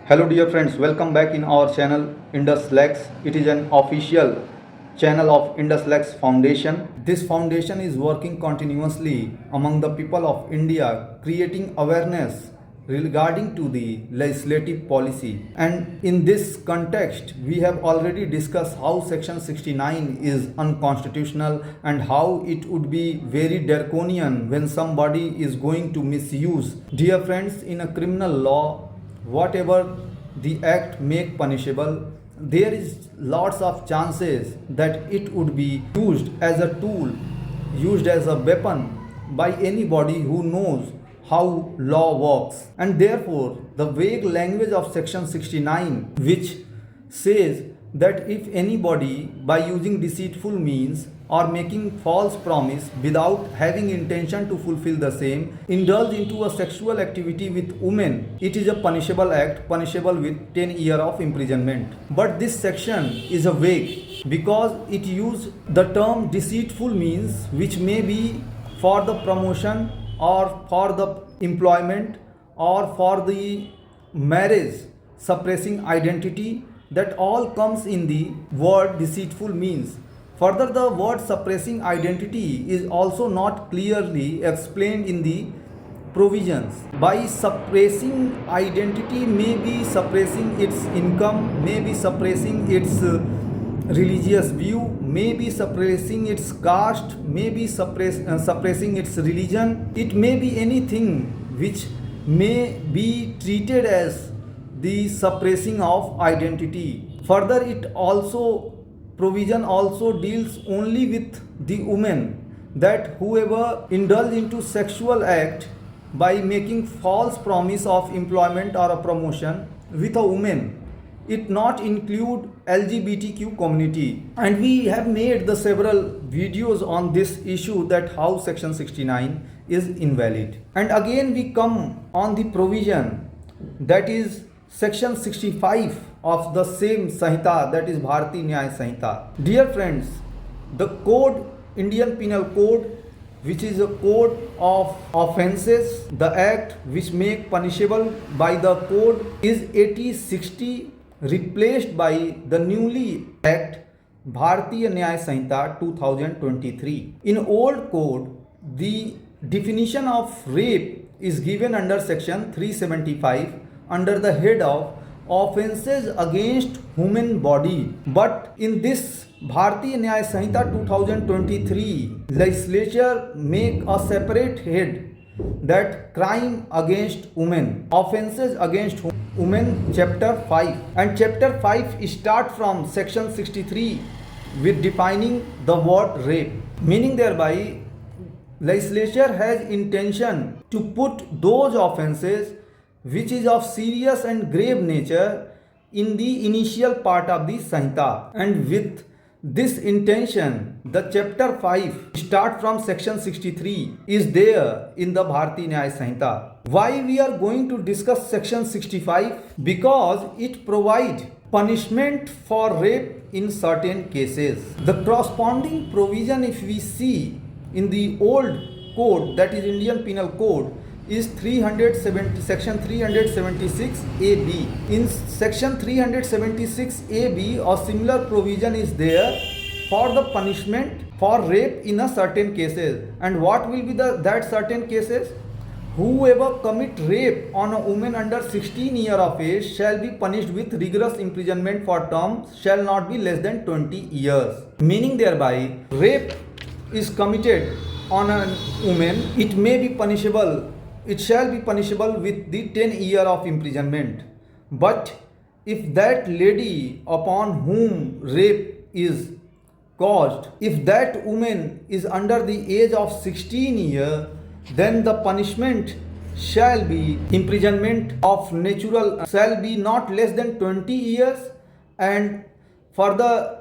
Hello dear friends, welcome back in our channel Indus Lex. It is an official channel of Indus Lex Foundation. This foundation is working continuously among the people of India, creating awareness regarding to the legislative policy. And in this context, we have already discussed how Section 69 is unconstitutional and how it would be very draconian when somebody is going to misuse. Dear friends, in a criminal law, whatever the act make punishable, there is lots of chances that it would be used as a tool, used as a weapon by anybody who knows how law works. And therefore the vague language of section 69, which says that if anybody by using deceitful means or making false promise without having intention to fulfill the same indulge into a sexual activity with women, it is a punishable act, punishable with 10 years of imprisonment. But this section is a vague because it uses the term deceitful means, which may be for the promotion or for the employment or for the marriage suppressing identity. That all comes in the word deceitful means. Further, the word suppressing identity is also not clearly explained in the provisions. By suppressing identity, may be suppressing its income, may be suppressing its religious view, may be suppressing its caste, may be suppressing its religion. It may be anything which may be treated as the suppressing of identity. Further, it also provision also deals only with the women, that whoever indulge into sexual act by making false promise of employment or a promotion with a woman, it not include LGBTQ community. And we have made the several videos on this issue, that how section 69 is invalid. And again we come on the provision, that is section 65 of the same Sanhita, that is Bharati Nyaya Sanhita. Dear friends, the code, Indian Penal Code, which is a code of offences, the act which make punishable by the code is 8060, replaced by the newly act Bharatiya Nyaya Sanhita 2023. In old code, the definition of rape is given under section 375 under the head of offences against human body. But in this Bharatiya Nyaya Sanhita 2023, legislature make a separate head, that crime against women, offences against women, chapter 5. And chapter 5 start from section 63 with defining the word rape, meaning thereby legislature has intention to put those offences which is of serious and grave nature in the initial part of the Sanhita. And with this intention, the chapter 5 start from section 63 is there in the Bharati Nyaya Sanhita. Why we are going to discuss section 65? Because it provides punishment for rape in certain cases. The corresponding provision, if we see in the old code, that is Indian Penal Code, is section 376 AB. In section 376 AB, a similar provision is there for the punishment for rape in a certain cases. And what will be that certain cases? Whoever commit rape on a woman under 16 years of age shall be punished with rigorous imprisonment for terms shall not be less than 20 years. Meaning thereby, rape is committed on a woman, it may be punishable, it shall be punishable with the 10 years of imprisonment. But if that lady upon whom rape is caused, if that woman is under the age of 16 years, then the punishment shall be imprisonment of natural, shall be not less than 20 years, and further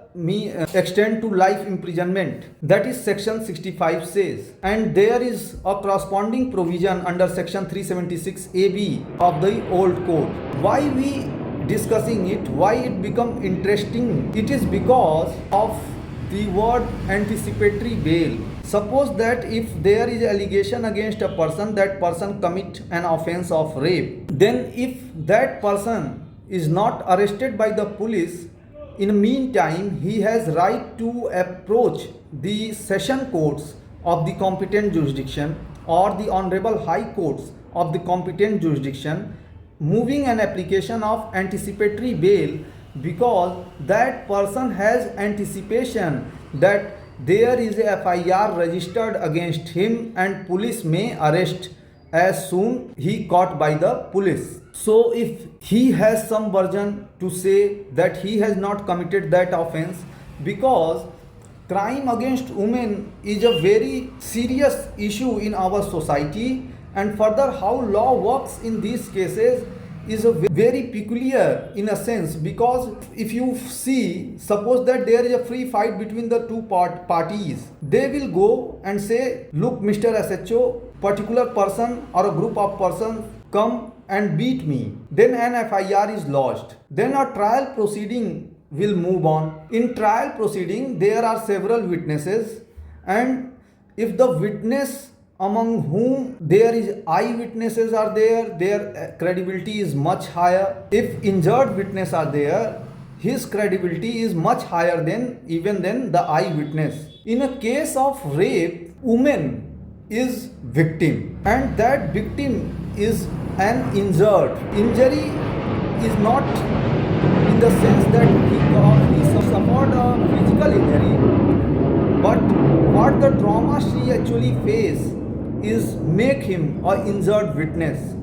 extend to life imprisonment. That is section 65 says. And there is a corresponding provision under section 376 AB of the old code. Why we discussing it, why it become interesting? It is because of the word anticipatory bail. Suppose that if there is allegation against a person, that person commit an offense of rape, then if that person is not arrested by the police, in the meantime, he has right to approach the session courts of the competent jurisdiction or the honorable high courts of the competent jurisdiction, moving an application of anticipatory bail, because that person has anticipation that there is a FIR registered against him and police may arrest as soon he caught by the police. So if he has some version to say that he has not committed that offense, because crime against women is a very serious issue in our society, and further how law works in these cases is a very peculiar in a sense, because if you see, suppose that there is a free fight between the two parties, they will go and say, look Mr. SHO, particular person or a group of persons come and beat me, then an FIR is lodged, then a trial proceeding will move on. In trial proceeding there are several witnesses, and if the witness among whom there is eyewitnesses are there, their credibility is much higher. If injured witness are there, his credibility is much higher than even than the eyewitness. In a case of rape, woman is victim, and that victim is an injured. Injury is not in the sense that he suffered a physical injury, but what the trauma she actually faced is make him a injured witness,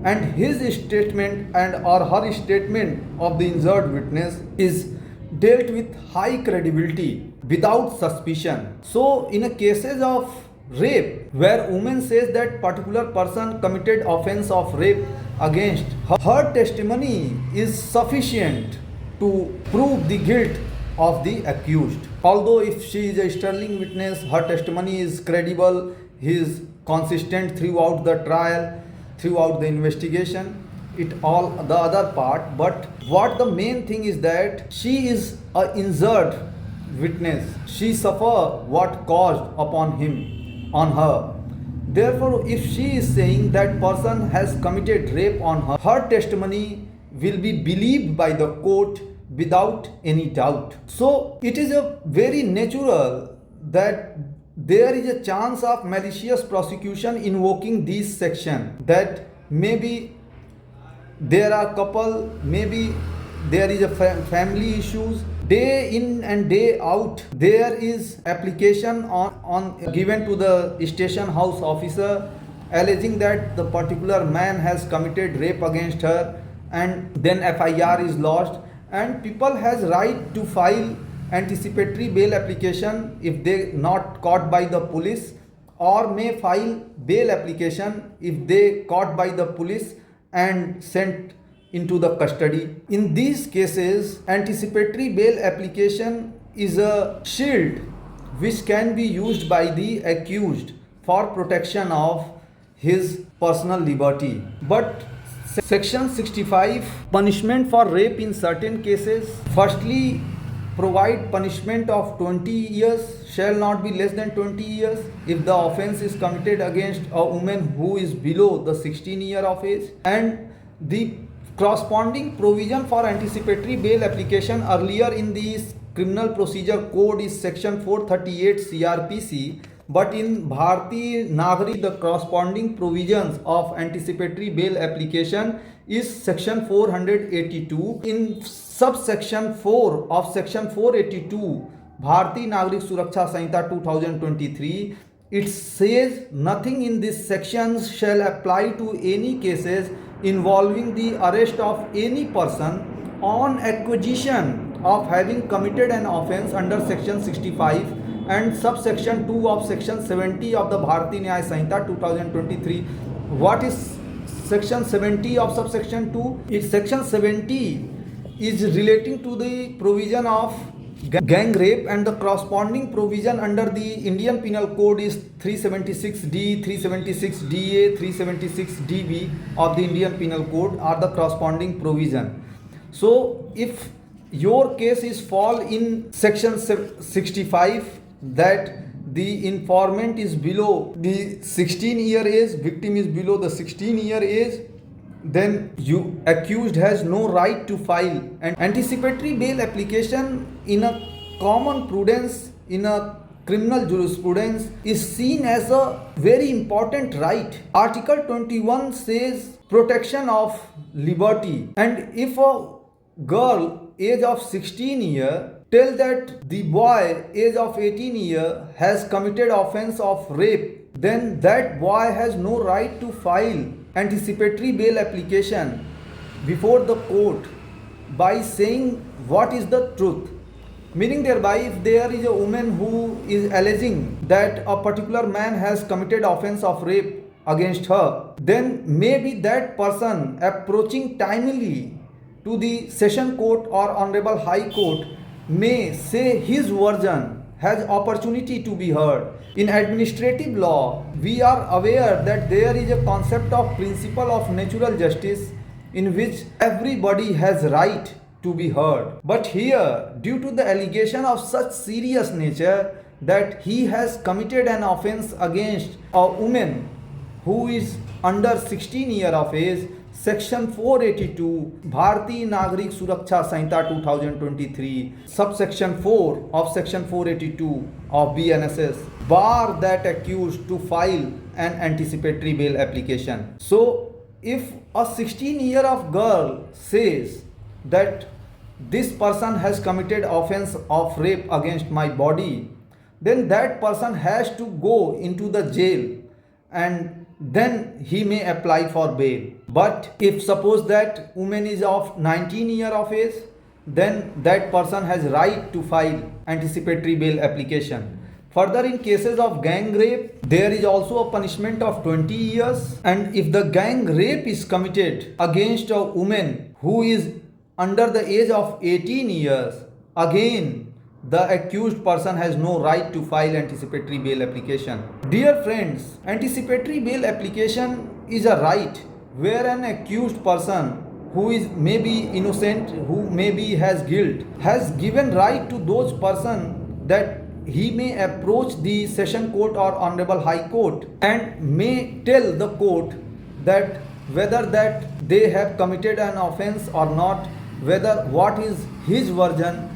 and his statement and or her statement of the injured witness is dealt with high credibility without suspicion. So in a cases of rape where woman says that particular person committed offense of rape against her testimony is sufficient to prove the guilt of the accused. Although if she is a sterling witness, her testimony is credible, he is consistent throughout the trial, throughout the investigation, it all the other part, but what the main thing is that she is a injured witness, she suffer what caused upon him, on her. Therefore if she is saying that person has committed rape on her, her testimony will be believed by the court without any doubt. So it is a very natural that there is a chance of malicious prosecution invoking this section, that maybe there are couple, maybe there is a family issues, day in and day out there is application on given to the station house officer alleging that the particular man has committed rape against her, and then FIR is lodged, and people has right to file anticipatory bail application if they not caught by the police, or may file bail application if they caught by the police and sent into the custody. In these cases, anticipatory bail application is a shield which can be used by the accused for protection of his personal liberty. But Section 65, punishment for rape in certain cases, firstly provide punishment of 20 years shall not be less than 20 years if the offense is committed against a woman who is below the 16 year of age, and the corresponding provision for anticipatory bail application earlier in the criminal procedure code is section 438 CRPC, but in Bharati Nagari the corresponding provisions of anticipatory bail application is section 482. In subsection 4 of section 482 Bharati Nagrik Suraksha Sanhita 2023, it says nothing in this section shall apply to any cases involving the arrest of any person on acquisition of having committed an offence under section 65 and subsection 2 of section 70 of the Bharati Nyaya Sanhita 2023. What is section 70 of subsection 2? It's section 70 is relating to the provision of gang rape, and the corresponding provision under the Indian Penal Code is 376D, 376DA, 376DB of the Indian Penal Code are the corresponding provision. So if your case is fall in section 65, that the informant is below the 16 year age, victim is below the 16 year age, then you accused has no right to file an anticipatory bail application in a common prudence in a criminal jurisprudence is seen as a very important right. Article 21 says protection of liberty, and if a girl age of 16 year tell that the boy age of 18 year has committed offense of rape, then that boy has no right to file anticipatory bail application before the court by saying what is the truth. Meaning thereby, if there is a woman who is alleging that a particular man has committed offense of rape against her, then maybe that person approaching timely to the session court or honorable high court may say his version, has opportunity to be heard. In administrative law, we are aware that there is a concept of principle of natural justice in which everybody has right to be heard. But here, due to the allegation of such serious nature that he has committed an offense against a woman who is under 16 years of age, Section 482 Bharatiya Nagarik Suraksha Sanhita 2023 subsection 4 of Section 482 of BNSS bar that accused to file an anticipatory bail application. So if a 16-year-old girl says that this person has committed offense of rape against my body, then that person has to go into the jail and then he may apply for bail. But if suppose that woman is of 19 years of age, then that person has right to file anticipatory bail application. Further, in cases of gang rape, there is also a punishment of 20 years. And if the gang rape is committed against a woman who is under the age of 18 years, again the accused person has no right to file anticipatory bail application. Dear friends, anticipatory bail application is a right where an accused person who is maybe innocent, who maybe has guilt, has given right to those person that he may approach the session court or honorable high court and may tell the court that whether that they have committed an offense or not, whether what is his version.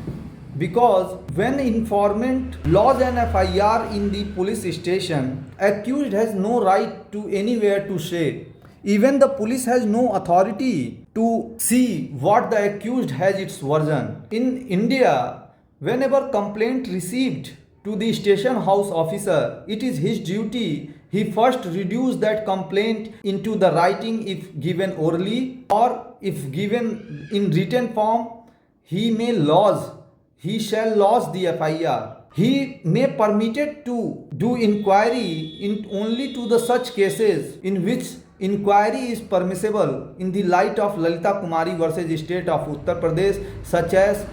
Because when informant lodge an FIR in the police station, accused has no right to anywhere to say. Even the police has no authority to see what the accused has its version. In India, whenever complaint received to the station house officer, it is his duty. He first reduce that complaint into the writing if given orally, or if given in written form, he shall lodge the FIR. He may permitted to do inquiry in only to the such cases in which inquiry is permissible in the light of Lalita Kumari versus State of Uttar Pradesh, such as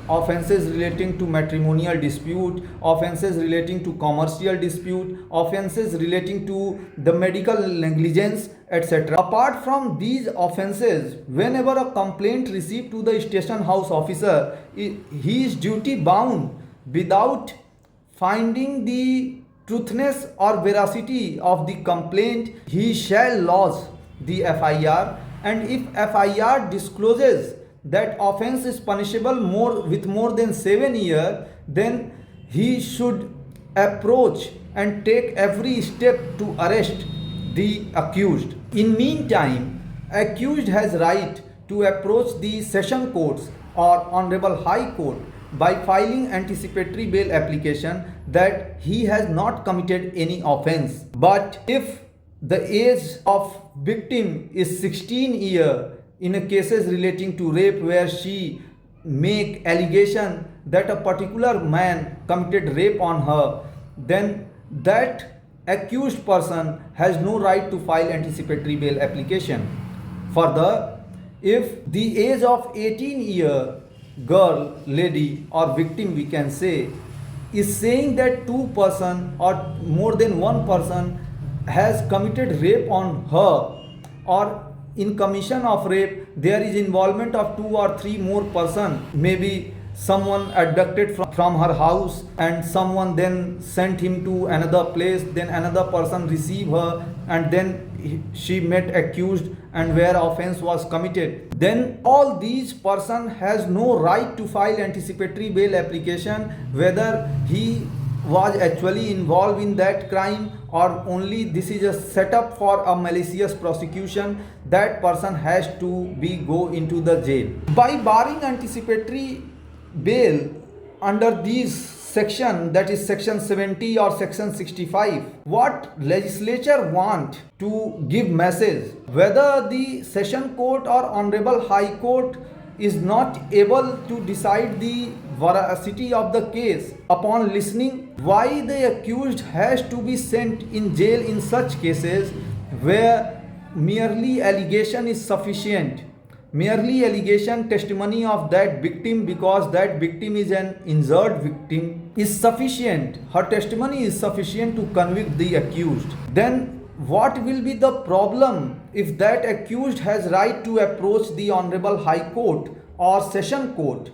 offences relating to matrimonial dispute, offences relating to commercial dispute, offences relating to the medical negligence, etc. Apart from these offences, whenever a complaint received to the station house officer, he is duty bound, without finding the truthness or veracity of the complaint, he shall lodge the FIR. And if FIR discloses that offense is punishable with more than 7 years, then he should approach and take every step to arrest the accused. In meantime, accused has right to approach the session courts or honorable high court by filing anticipatory bail application that he has not committed any offense. But if the age of victim is 16 years, in a cases relating to rape where she make allegation that a particular man committed rape on her, then that accused person has no right to file anticipatory bail application. Further, if the age of 18-year girl, lady or victim, we can say, is saying that two person or more than one person has committed rape on her, or in commission of rape there is involvement of 2 or 3 more person, maybe someone abducted from her house and someone then sent him to another place, then another person received her and then she met accused and where offense was committed, then all these person has no right to file anticipatory bail application, whether he was actually involved in that crime or only this is a setup for a malicious prosecution. That person has to be go into the jail. By barring anticipatory bail under these section, that is section 70 or section 65, what legislature want to give message, whether the session court or honorable high court is not able to decide the veracity of the case upon listening, why the accused has to be sent in jail in such cases where merely allegation is sufficient, merely allegation testimony of that victim, because that victim is an injured victim, is sufficient, her testimony is sufficient to convict the accused. Then what will be the problem if that accused has right to approach the honorable high court or session court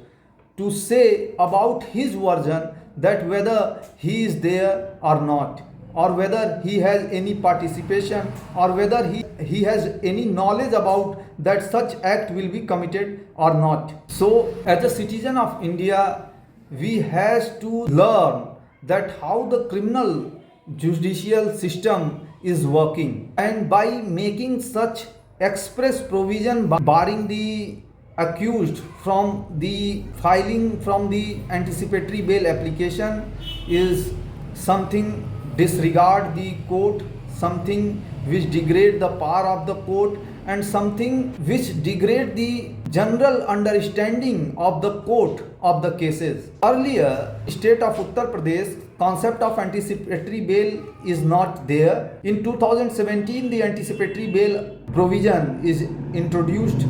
to say about his version, that whether he is there or not, or whether he has any participation, or whether he has any knowledge about that such act will be committed or not. So as a citizen of India, we has to learn that how the criminal judicial system is working, and by making such express provision barring the accused from the filing from the anticipatory bail application is something disregard the court, something which degrade the power of the court, and something which degrade the general understanding of the court of the cases. Earlier, state of Uttar Pradesh, concept of anticipatory bail is not there. In 2017, the anticipatory bail provision is introduced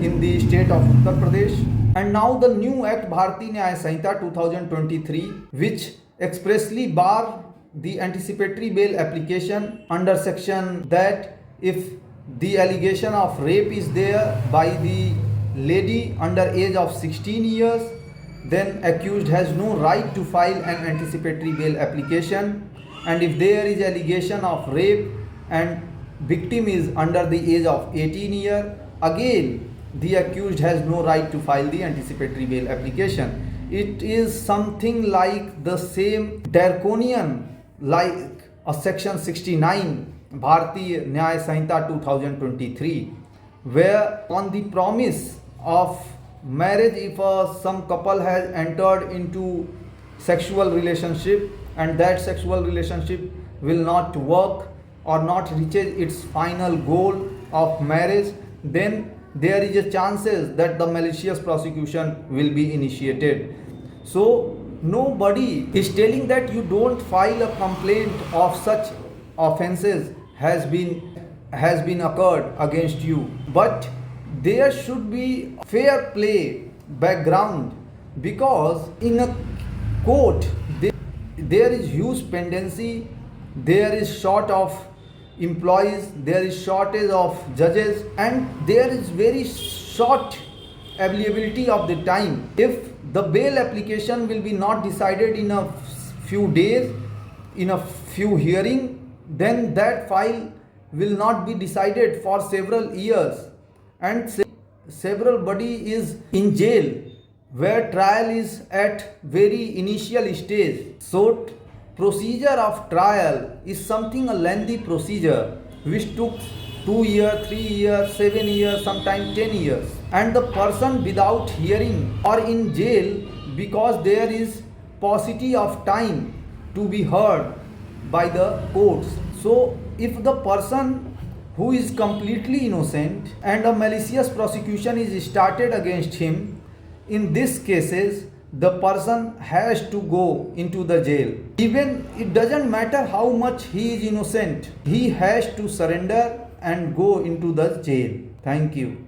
in the state of Uttar Pradesh, and now the new act Bharatiya Nyaya Sanhita 2023, which expressly bar the anticipatory bail application under section that if the allegation of rape is there by the lady under age of 16 years, then accused has no right to file an anticipatory bail application. And if there is allegation of rape and victim is under the age of 18 years, again the accused has no right to file the anticipatory bail application. It is something like the same draconian like a section 69 Bharatiya Nyaya Sanhita 2023, where on the promise of marriage, if some couple has entered into sexual relationship and that sexual relationship will not work or not reaches its final goal of marriage, then there is a chances that the malicious prosecution will be initiated. So nobody is telling that you don't file a complaint of such offenses has been occurred against you, but there should be fair play background, because in a court there is huge pendency, there is short of employees, there is shortage of judges, and there is very short availability of the time. If the bail application will be not decided in a few days, in a few hearing, then that file will not be decided for several years, and several body is in jail where trial is at very initial stage. So procedure of trial is something a lengthy procedure which took 2 years, 3 years, 7 years, sometimes 10 years, and the person without hearing or in jail because there is paucity of time to be heard by the courts. So if the person who is completely innocent and a malicious prosecution is started against him, in these cases the person has to go into the jail. Even it doesn't matter how much he is innocent, he has to surrender and go into the jail. Thank you.